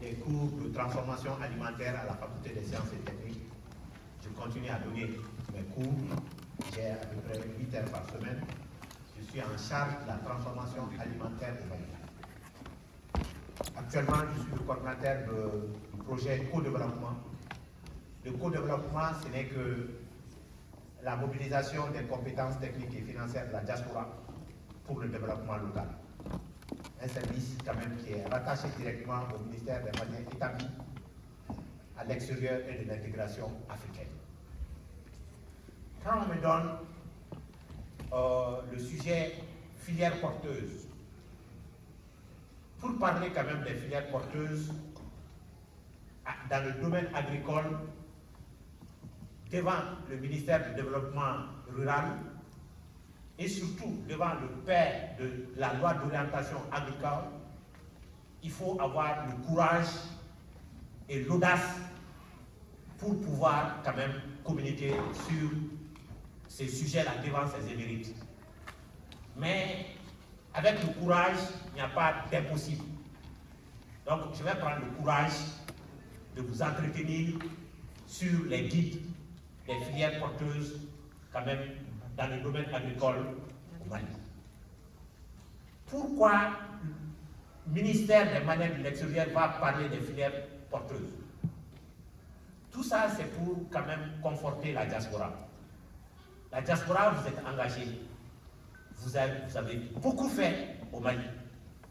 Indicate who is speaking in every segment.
Speaker 1: des cours de transformation alimentaire à la faculté des sciences et techniques. Je continue à donner mes cours. J'ai à peu près 8 heures par semaine. Je suis en charge de la transformation alimentaire au Mali. Actuellement, je suis le coordinateur du projet co-développement. Le co-développement, ce n'est que la mobilisation des compétences techniques et financières de la diaspora pour le développement local. Un service quand même qui est rattaché directement au ministère des Maliens établis à l'extérieur et de l'intégration africaine. Quand on me donne le sujet filière porteuse, pour parler quand même des filières porteuses dans le domaine agricole, devant le ministère du Développement rural et surtout devant le père de la loi d'orientation agricole, il faut avoir le courage et l'audace pour pouvoir quand même communiquer sur ces sujets-là devant ses émérites. Mais avec le courage, il n'y a pas d'impossible. Donc je vais prendre le courage de vous entretenir sur les guides des filières porteuses quand même dans le domaine agricole au Mali. Pourquoi le ministère des Maliens de l'extérieur va parler des filières porteuses? Tout ça, c'est pour quand même conforter la diaspora. La diaspora, vous êtes engagés. Vous avez beaucoup fait au Mali,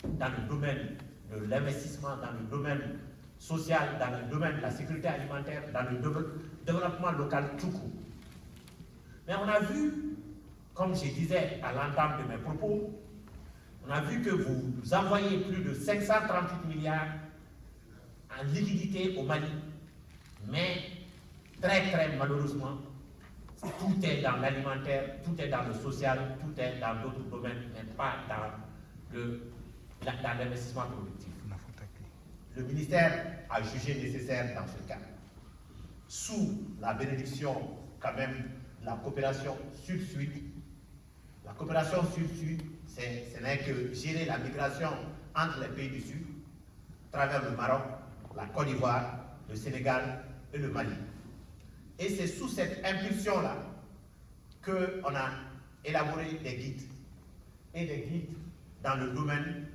Speaker 1: dans le domaine de l'investissement, dans le domaine social, dans le domaine de la sécurité alimentaire, dans le développement local tout court. Mais on a vu, comme je disais à l'entame de mes propos, on a vu que vous envoyez plus de 538 milliards en liquidité au Mali. Mais très malheureusement, tout est dans l'alimentaire, tout est dans le social, tout est dans d'autres domaines, mais pas dans l'investissement productif. Le ministère a jugé nécessaire dans ce cas, sous la bénédiction quand même de la coopération Sud-Sud. La coopération Sud-Sud, ce n'est que gérer la migration entre les pays du Sud, à travers le Maroc, la Côte d'Ivoire, le Sénégal et le Mali. Et c'est sous cette impulsion-là qu'on a élaboré des guides. Et des guides dans le domaine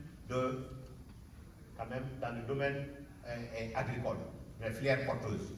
Speaker 1: agricole, les filières porteuses.